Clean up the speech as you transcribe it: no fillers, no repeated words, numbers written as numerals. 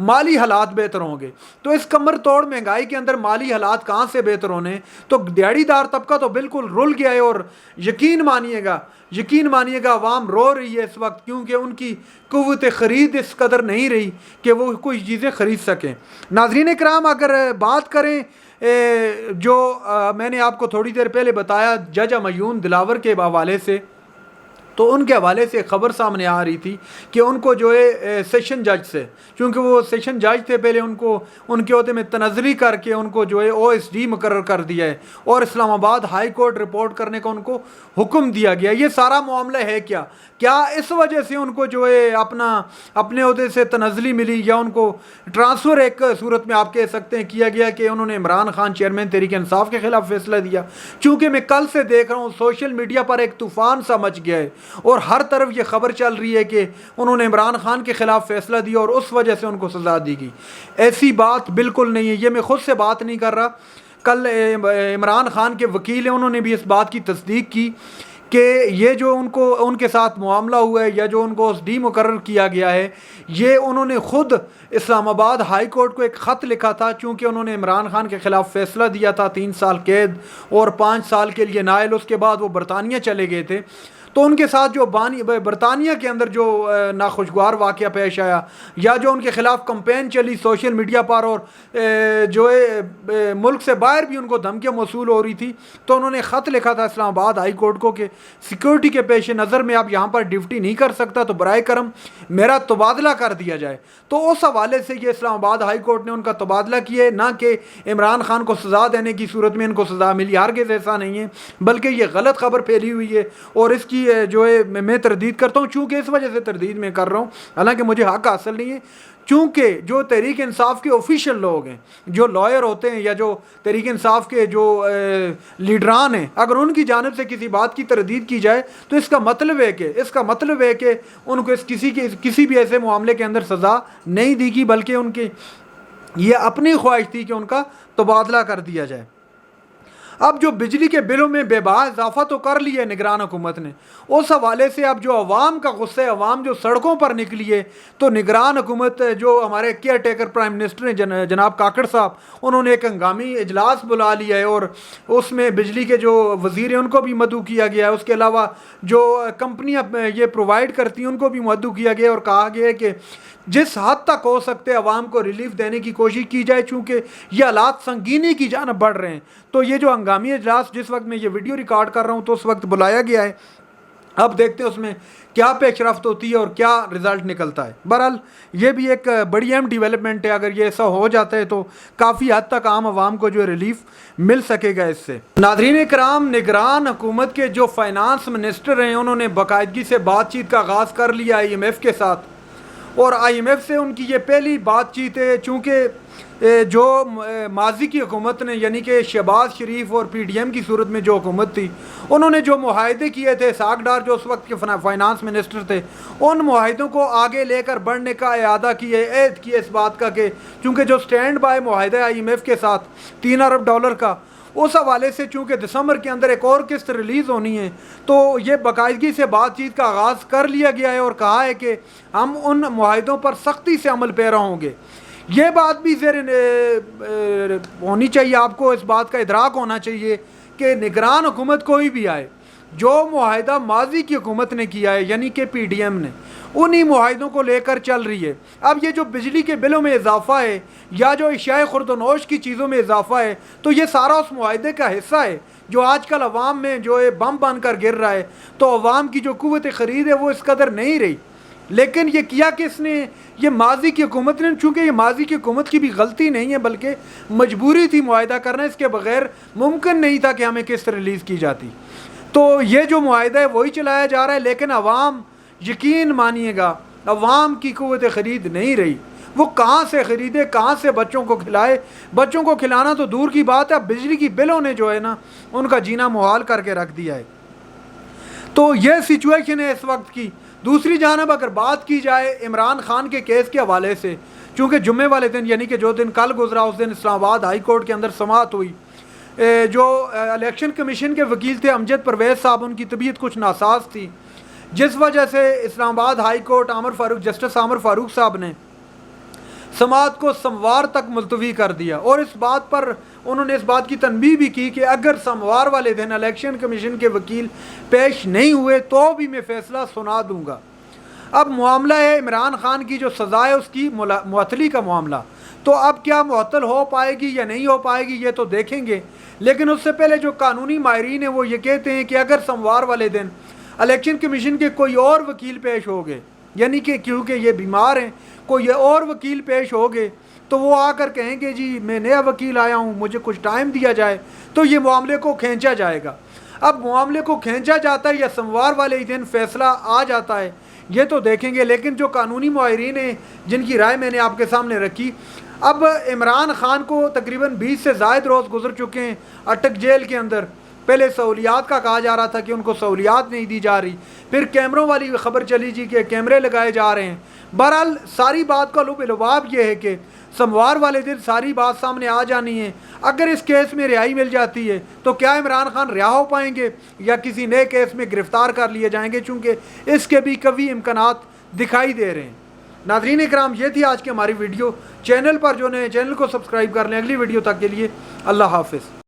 مالی حالات بہتر ہوں گے. تو اس کمر توڑ مہنگائی کے اندر مالی حالات کہاں سے بہتر ہونے؟ تو دیہڑی دار طبقہ تو بالکل رل گیا ہے. اور یقین مانیے گا عوام رو رہی ہے اس وقت, کیونکہ ان کی قوت خرید اس قدر نہیں رہی کہ وہ کوئی چیزیں خرید سکیں. ناظرین کرام, اگر بات کریں جو میں نے آپ کو تھوڑی دیر پہلے بتایا جج ہمایون دلاور کے حوالے سے, تو ان کے حوالے سے خبر سامنے آ رہی تھی کہ ان کو جو ہے سیشن جج سے, چونکہ وہ سیشن جج تھے پہلے, ان کو ان کے عہدے میں تنزلی کر کے ان کو جو ہے OSD مقرر کر دیا ہے اور اسلام آباد ہائی کورٹ رپورٹ کرنے کا ان کو حکم دیا گیا. یہ سارا معاملہ ہے کیا اس وجہ سے ان کو جو ہے اپنے عہدے سے تنزلی ملی, یا ان کو ٹرانسفر ایک صورت میں آپ کہہ سکتے ہیں کیا گیا کہ انہوں نے عمران خان چیئرمین تحریک انصاف کے خلاف فیصلہ دیا؟ چونکہ میں کل سے دیکھ رہا ہوں سوشل میڈیا پر ایک طوفان سا مچ گیا ہے اور ہر طرف یہ خبر چل رہی ہے کہ انہوں نے عمران خان کے خلاف فیصلہ دیا اور اس وجہ سے ان کو سزا دی گئی. ایسی بات بالکل نہیں ہے. یہ میں خود سے بات نہیں کر رہا, کل عمران خان کے وکیل ہیں, انہوں نے بھی اس بات کی تصدیق کی کہ یہ جو ان کے ساتھ معاملہ ہوا ہے یا جو ان کو OSD مقرر کیا گیا ہے, یہ انہوں نے خود اسلام آباد ہائی کورٹ کو ایک خط لکھا تھا, چونکہ انہوں نے عمران خان کے خلاف فیصلہ دیا تھا 3 سال قید اور 5 سال کے لیے نائل. اس کے بعد وہ برطانیہ چلے گئے تھے. تو ان کے ساتھ جو برطانیہ کے اندر جو ناخوشگوار واقعہ پیش آیا, یا جو ان کے خلاف کمپین چلی سوشل میڈیا پر, اور جو ہے ملک سے باہر بھی ان کو دھمکیاں موصول ہو رہی تھی, تو انہوں نے خط لکھا تھا اسلام آباد ہائی کورٹ کو کہ سیکورٹی کے پیش نظر میں آپ یہاں پر ڈیوٹی نہیں کر سکتا, تو برائے کرم میرا تبادلہ کر دیا جائے. تو اس حوالے سے یہ اسلام آباد ہائی کورٹ نے ان کا تبادلہ کیا ہے, نہ کہ عمران خان کو سزا دینے کی صورت میں ان کو سزا ملی. ہرگز ایسا نہیں ہے, بلکہ یہ غلط خبر پھیلی ہوئی ہے اور اس کی جو ہے میں تردید کرتا ہوں, چونکہ اس وجہ سے تردید میں کر رہا ہوں, حالانکہ مجھے حق حاصل نہیں ہے. چونکہ جو تحریک انصاف کے آفیشیل لوگ ہیں, جو لائر ہوتے ہیں یا جو تحریک انصاف کے جو لیڈران ہیں, اگر ان کی جانب سے کسی بات کی تردید کی جائے تو اس کا مطلب ہے کہ ان کو کسی بھی ایسے معاملے کے اندر سزا نہیں دی گئی, بلکہ ان کی یہ اپنی خواہش تھی کہ ان کا تبادلہ کر دیا جائے. اب جو بجلی کے بلوں میں بے بہا اضافہ تو کر لیا ہے نگران حکومت نے, اس حوالے سے اب جو عوام کا غصہ ہے, عوام جو سڑکوں پر نکلی ہے, تو نگران حکومت جو ہمارے کیئر ٹیکر پرائم منسٹر ہیں جناب کاکڑ صاحب, انہوں نے ایک ہنگامی اجلاس بلا لیا ہے اور اس میں بجلی کے جو وزیر ہیں ان کو بھی مدعو کیا گیا ہے. اس کے علاوہ جو کمپنیاں یہ پرووائڈ کرتی ہیں ان کو بھی مدعو کیا گیا ہے اور کہا گیا ہے کہ جس حد تک ہو سکتے عوام کو ریلیف دینے کی کوشش کی جائے, چونکہ یہ حالات سنگینی کی جانب بڑھ رہے ہیں. تو یہ جو ہنگامی اجلاس جس وقت میں یہ ویڈیو ریکارڈ کر رہا ہوں تو اس وقت بلایا گیا ہے. اب دیکھتے ہیں اس میں کیا پیش رفت ہوتی ہے اور کیا رزلٹ نکلتا ہے. بہرحال یہ بھی ایک بڑی اہم ڈیولپمنٹ ہے. اگر یہ ایسا ہو جاتا ہے تو کافی حد تک عام عوام کو جو ریلیف مل سکے گا اس سے. ناظرین کرام, نگران حکومت کے جو فائنانس منسٹر ہیں انہوں نے باقاعدگی سے بات چیت کا آغاز کر لیا IMF کے ساتھ, اور IMF سے ان کی یہ پہلی بات چیت ہے, چونکہ جو ماضی کی حکومت نے یعنی کہ شہباز شریف اور PDM کی صورت میں جو حکومت تھی, انہوں نے جو معاہدے کیے تھے, اسحاق ڈار جو اس وقت کے فائنانس منسٹر تھے, ان معاہدوں کو آگے لے کر بڑھنے کا اعادہ کیے, عہد کیے اس بات کا کہ چونکہ جو سٹینڈ بائی معاہدہ IMF کے ساتھ $3 ارب کا, اس حوالے سے چونکہ دسمبر کے اندر ایک اور قسط ریلیز ہونی ہے, تو یہ باقاعدگی سے بات چیت کا آغاز کر لیا گیا ہے اور کہا ہے کہ ہم ان معاہدوں پر سختی سے عمل پیرا ہوں گے. یہ بات بھی ہونی چاہیے, آپ کو اس بات کا ادراک ہونا چاہیے کہ نگران حکومت کوئی بھی آئے, جو معاہدہ ماضی کی حکومت نے کیا ہے یعنی کہ PDM نے, انہی معاہدوں کو لے کر چل رہی ہے. اب یہ جو بجلی کے بلوں میں اضافہ ہے یا جو اشیاء خورد و نوش کی چیزوں میں اضافہ ہے, تو یہ سارا اس معاہدے کا حصہ ہے جو آج کل عوام میں جو ہے بم بن کر گر رہا ہے. تو عوام کی جو قوت خرید ہے وہ اس قدر نہیں رہی, لیکن یہ کیا کس نے, یہ ماضی کی حکومت نے, چونکہ یہ ماضی کی حکومت کی بھی غلطی نہیں ہے بلکہ مجبوری تھی معاہدہ کرنا, اس کے بغیر ممکن نہیں تھا کہ ہمیں قسط ریلیز کی جاتی. تو یہ جو معاہدہ ہے وہی چلایا جا رہا ہے, لیکن عوام, یقین مانیے گا, عوام کی قوت خرید نہیں رہی. وہ کہاں سے خریدے, کہاں سے بچوں کو کھلائے؟ بچوں کو کھلانا تو دور کی بات ہے, بجلی کی بلوں نے جو ہے نا ان کا جینا محال کر کے رکھ دیا ہے. تو یہ سچویشن ہے اس وقت کی. دوسری جانب اگر بات کی جائے عمران خان کے کیس کے حوالے سے, چونکہ جمعے والے دن یعنی کہ جو دن کل گزرا اس دن اسلام آباد ہائی کورٹ کے اندر سماعت ہوئی. جو الیکشن کمیشن کے وکیل تھے امجد پرویز صاحب, ان کی طبیعت کچھ ناساز تھی, جس وجہ سے اسلام آباد ہائی کورٹ جسٹس عامر فاروق صاحب نے سماعت کو سموار تک ملتوی کر دیا، اور اس بات پر انہوں نے اس بات کی تنبیہ بھی کی کہ اگر سموار والے دن الیکشن کمیشن کے وکیل پیش نہیں ہوئے تو بھی میں فیصلہ سنا دوں گا۔ اب معاملہ ہے عمران خان کی جو سزا ہے اس کی معطلی کا معاملہ، تو اب کیا معطل ہو پائے گی یا نہیں ہو پائے گی یہ تو دیکھیں گے، لیکن اس سے پہلے جو قانونی ماہرین ہیں وہ یہ کہتے ہیں کہ اگر سموار والے دن الیکشن کمیشن کے کوئی اور وکیل پیش ہو گئے، یعنی کہ کیونکہ یہ بیمار ہیں، کوئی اور وکیل پیش ہو گئے تو وہ آ کر کہیں گے جی میں نیا وکیل آیا ہوں، مجھے کچھ ٹائم دیا جائے، تو یہ معاملے کو کھینچا جائے گا۔ اب معاملے کو کھینچا جاتا ہے یا سموار والے دن فیصلہ آ جاتا ہے یہ تو دیکھیں گے، لیکن جو قانونی ماہرین ہیں جن کی رائے میں نے آپ کے سامنے رکھی، اب عمران خان کو تقریباً 20 سے زائد روز گزر چکے ہیں اٹک جیل کے اندر۔ پہلے سہولیات کا کہا جا رہا تھا کہ ان کو سہولیات نہیں دی جا رہی، پھر کیمروں والی خبر چلی جی کہ کیمرے لگائے جا رہے ہیں۔ بہرحال ساری بات کا لب لباب یہ ہے کہ سموار والے دن ساری بات سامنے آ جانی ہے۔ اگر اس کیس میں رہائی مل جاتی ہے تو کیا عمران خان رہا ہو پائیں گے یا کسی نئے کیس میں گرفتار کر لیے جائیں گے، چونکہ اس کے بھی قوی امکانات دکھائی دے رہے ہیں۔ ناظرین اکرام، یہ تھی آج کی ہماری ویڈیو۔ چینل پر جو نئے چینل کو سبسکرائب کر لیں۔ اگلی ویڈیو تک کے لیے اللہ حافظ۔